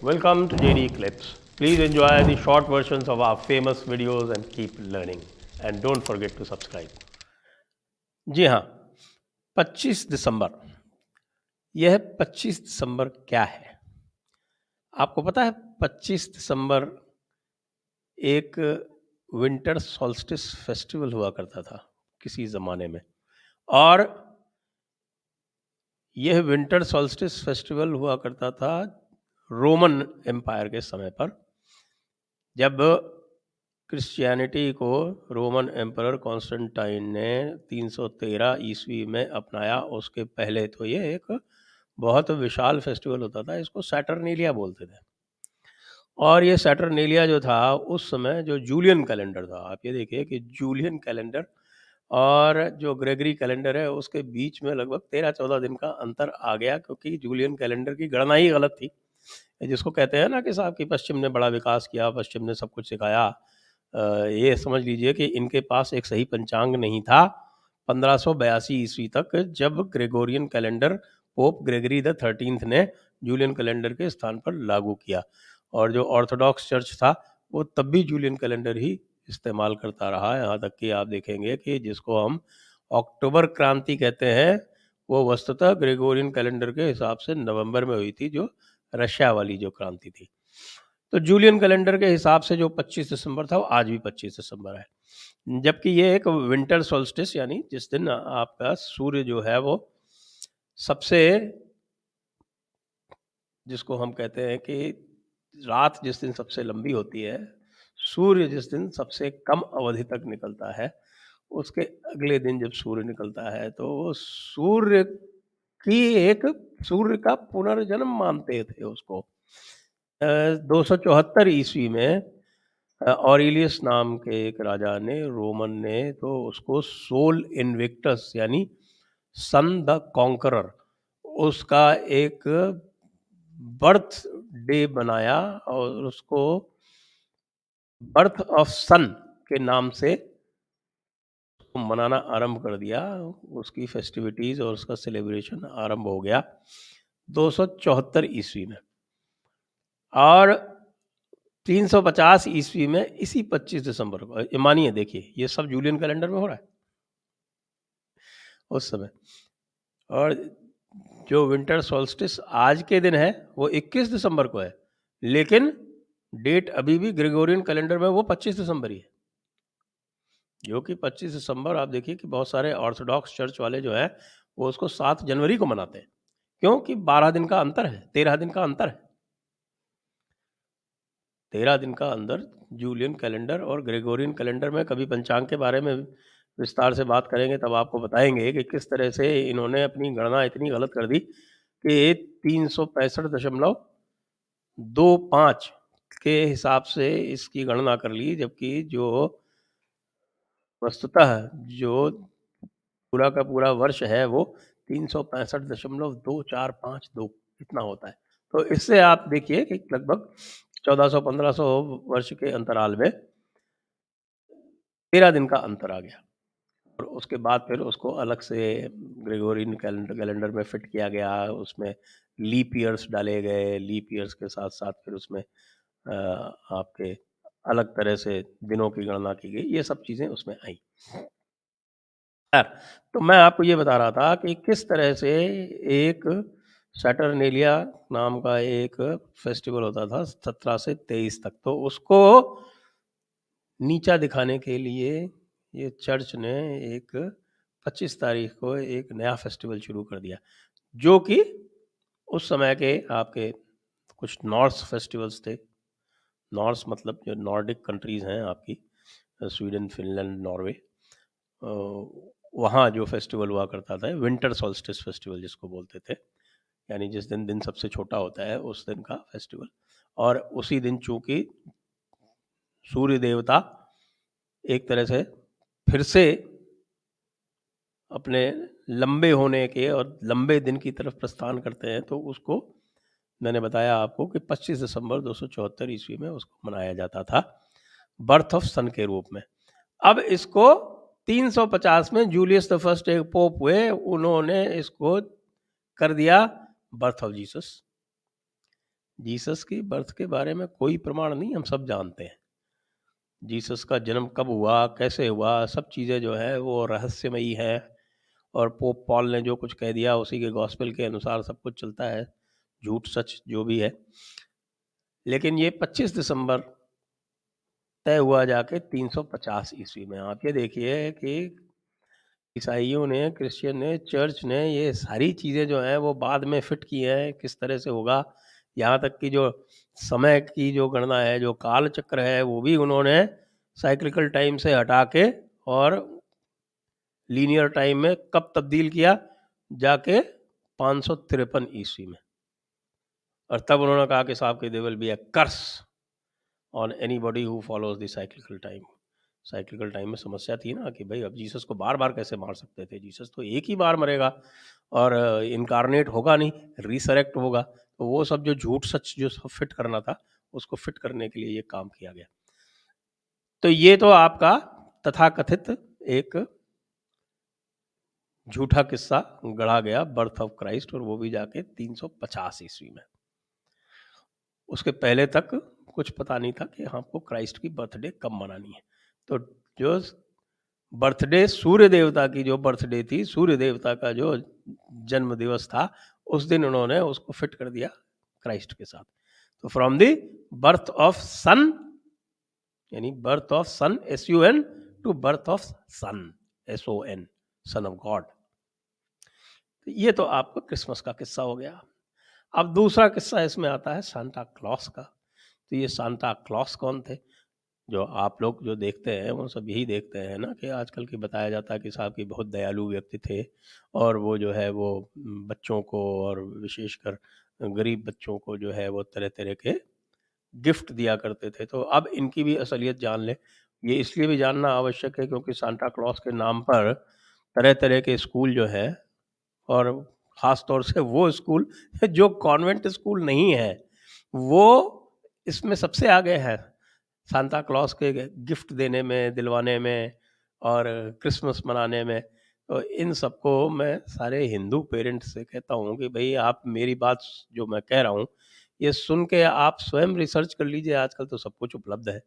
Welcome to JD Clips. Please enjoy the short versions of our famous videos and keep learning. And don't forget to subscribe. जी हाँ, 25 दिसंबर। यह 25 दिसंबर क्या है? आपको पता है 25 दिसंबर एक विंटर सॉल्स्टिस फेस्टिवल हुआ करता था किसी ज़माने में, और यह विंटर सॉल्स्टिस फेस्टिवल हुआ करता था रोमन एम्पायर के समय पर, जब क्रिश्चियनिटी को रोमन एम्परर कॉन्स्टेंटाइन ने 313 ईस्वी में अपनाया। उसके पहले तो ये एक बहुत विशाल फेस्टिवल होता था, इसको सैटरनेलिया बोलते थे। और ये सैटरनेलिया जो था उस समय जो जूलियन कैलेंडर था, आप ये देखिए कि जूलियन कैलेंडर और जो ग्रेगरी कैलेंडर है उसके बीच में लगभग 13-14 दिन का अंतर आ गया, क्योंकि जूलियन कैलेंडर की गणना ही गलत थी। जिसको कहते हैं ना कि साहब कि पश्चिम ने बड़ा विकास किया, पश्चिम ने सब कुछ सिखाया, ये समझ लीजिए कि इनके पास एक सही पंचांग नहीं था 1582 ईस्वी तक, जब Gregorian calendar pope Gregory the 13th ने जूलियन कैलेंडर के स्थान पर लागू किया। और जो ऑर्थोडॉक्स चर्च था वो तब भी जूलियन कैलेंडर ही इस्तेमाल करता रहा, यहाँ तक कि आप देखेंगे कि जिसको हम अक्टूबर क्रांति कहते हैं वो वस्तुतः ग्रेगोरियन कैलेंडर के हिसाब से नवंबर में हुई थी, जो रशिया वाली जो क्रांति थी। तो जूलियन कैलेंडर के हिसाब से जो 25 दिसंबर था वो आज भी 25 दिसंबर है, जबकि ये एक विंटर सोल्स्टिस यानी जिस दिन आपका सूर्य जो है वो सबसे, जिसको हम कहते हैं कि रात जिस दिन सबसे लंबी होती है, सूर्य जिस दिन सबसे कम अवधि तक निकलता है, उसके अगले दिन जब सूर्य निकलता है तो वो सूर्य सूर्य का पुनर्जन्म मानते थे उसको। 274 ईस्वी में ऑरेलियस नाम के एक राजा ने, रोमन ने, तो उसको सोल इनविक्टस यानी सन द कॉन्करर, उसका एक बर्थ डे बनाया और उसको बर्थ ऑफ सन के नाम से मनाना आरंभ कर दिया। उसकी फेस्टिविटीज और उसका सेलिब्रेशन आरंभ हो गया 274 ईस्वी में। और 350 ईस्वी में इसी 25 दिसंबर को, मानिए देखिए ये सब जूलियन कैलेंडर में हो रहा है उस समय, और जो विंटर सोल्स्टिस आज के दिन है वो 21 दिसंबर को है, लेकिन डेट अभी भी ग्रेगोरियन कैलेंडर में वो 25 दिसंबर ही है। जो कि 25 दिसंबर आप देखिए कि बहुत सारे ऑर्थोडॉक्स चर्च वाले जो है वो उसको 7 जनवरी को मनाते हैं, क्योंकि 12 दिन का अंतर है, 13 दिन का अंतर है। 13 दिन का अंदर जूलियन कैलेंडर और ग्रेगोरियन कैलेंडर में। कभी पंचांग के बारे में विस्तार से बात करेंगे तब आपको बताएंगे कि किस तरह से इन्होंने अपनी गणना इतनी गलत कर दी कि 365.25 के हिसाब से इसकी गणना कर ली, जबकि जो वस्तुतः जो पूरा का पूरा वर्ष है वो 365.2452 इतना होता है। तो इससे आप देखिए कि लगभग 1400-1500 वर्ष के अंतराल में 13 दिन का अंतर आ गया, और उसके बाद फिर उसको अलग से ग्रेगोरियन कैलेंडर में फिट किया गया। उसमें लीप ईयर्स डाले गए, लीप ईयर्स के साथ साथ फिर उसमें आपके अलग तरह से दिनों की गणना की गई, ये सब चीज़ें उसमें आई। तो मैं आपको ये बता रहा था कि किस तरह से एक सैटरनेलिया नाम का एक फेस्टिवल होता था 17 से 23 तक, तो उसको नीचा दिखाने के लिए ये चर्च ने एक 25 तारीख को एक नया फेस्टिवल शुरू कर दिया, जो कि उस समय के आपके कुछ नॉर्स फेस्टिवल्स थे। नॉर्स मतलब जो नॉर्डिक कंट्रीज हैं आपकी, स्वीडन, फिनलैंड, नॉर्वे, वहाँ जो फेस्टिवल हुआ करता था विंटर सोल्स्टिस फेस्टिवल जिसको बोलते थे, यानी जिस दिन दिन सबसे छोटा होता है उस दिन का फेस्टिवल। और उसी दिन चूंकि सूर्य देवता एक तरह से फिर से अपने लंबे होने के और लंबे दिन की तरफ प्रस्थान करते हैं, तो उसको मैंने बताया आपको कि 25 दिसंबर 274 ईस्वी में उसको मनाया जाता था बर्थ ऑफ सन के रूप में। अब इसको 350 में जूलियस द फर्स्ट एक पोप हुए, उन्होंने इसको कर दिया बर्थ ऑफ जीसस। जीसस की बर्थ के बारे में कोई प्रमाण नहीं, हम सब जानते हैं। जीसस का जन्म कब हुआ, कैसे हुआ, सब चीज़ें जो है वो रहस्यमयी हैं, और पोप पॉल ने जो कुछ कह दिया उसी के गॉस्पेल के अनुसार सब कुछ चलता है, झूठ सच जो भी है। लेकिन ये 25 दिसंबर तय हुआ जाके 350 ईस्वी में। आप ये देखिए कि ईसाइयों ने, क्रिश्चियन ने, चर्च ने ये सारी चीज़ें जो हैं वो बाद में फिट की हैं, किस तरह से होगा। यहाँ तक कि जो समय की जो गणना है, जो काल चक्र है, वो भी उन्होंने साइक्लिकल टाइम से हटा के और लीनियर टाइम में कब तब्दील किया, जाके 553 ईस्वी में। और तब उन्होंने कहा कि साहब कि there will be a curse on anybody who follows the cyclical time. Cyclical time में समस्या थी ना कि भाई अब जीसस को बार बार कैसे मार सकते थे, जीसस तो एक ही बार मरेगा और इनकारनेट होगा नहीं, रिसरेक्ट होगा। तो वो सब जो झूठ सच जो सब फिट करना था, उसको फिट करने के लिए ये काम किया गया। तो ये तो आपका तथाकथित एक झूठा किस्सा गढ़ा गया बर्थ ऑफ क्राइस्ट, और वो भी जाके 350 ईस्वी में। उसके पहले तक कुछ पता नहीं था कि हमको क्राइस्ट की बर्थडे कब मनानी है। तो जो बर्थडे सूर्य देवता की जो बर्थडे थी, सूर्य देवता का जो जन्म दिवस था, उस दिन उन्होंने उसको फिट कर दिया क्राइस्ट के साथ। तो from the birth of sun, यानी birth of sun SUN to birth of son SON, son of God. ये तो आपको क्रिसमस का किस्सा हो गया। अब दूसरा किस्सा इसमें आता है सांता क्लॉस का। तो ये सांता क्लॉस कौन थे? जो आप लोग जो देखते हैं वो सब यही देखते हैं ना कि आजकल की बताया जाता है कि साहब की बहुत दयालु व्यक्ति थे, और वो जो है वो बच्चों को और विशेषकर गरीब बच्चों को जो है वो तरह तरह के गिफ्ट दिया करते थे। तो अब इनकी भी असलियत जान लें। ये इसलिए भी जानना आवश्यक है क्योंकि सांता क्लॉस के नाम पर तरह तरह के स्कूल जो है, और ख़ास तौर से वो स्कूल जो कॉन्वेंट स्कूल नहीं है, वो इसमें सबसे आगे है सांता क्लॉस के गिफ्ट देने में, दिलवाने में और क्रिसमस मनाने में। तो इन सबको मैं सारे हिंदू पेरेंट्स से कहता हूँ कि भाई आप मेरी बात जो मैं कह रहा हूँ, ये सुन के आप स्वयं रिसर्च कर लीजिए, आजकल तो सब कुछ उपलब्ध है।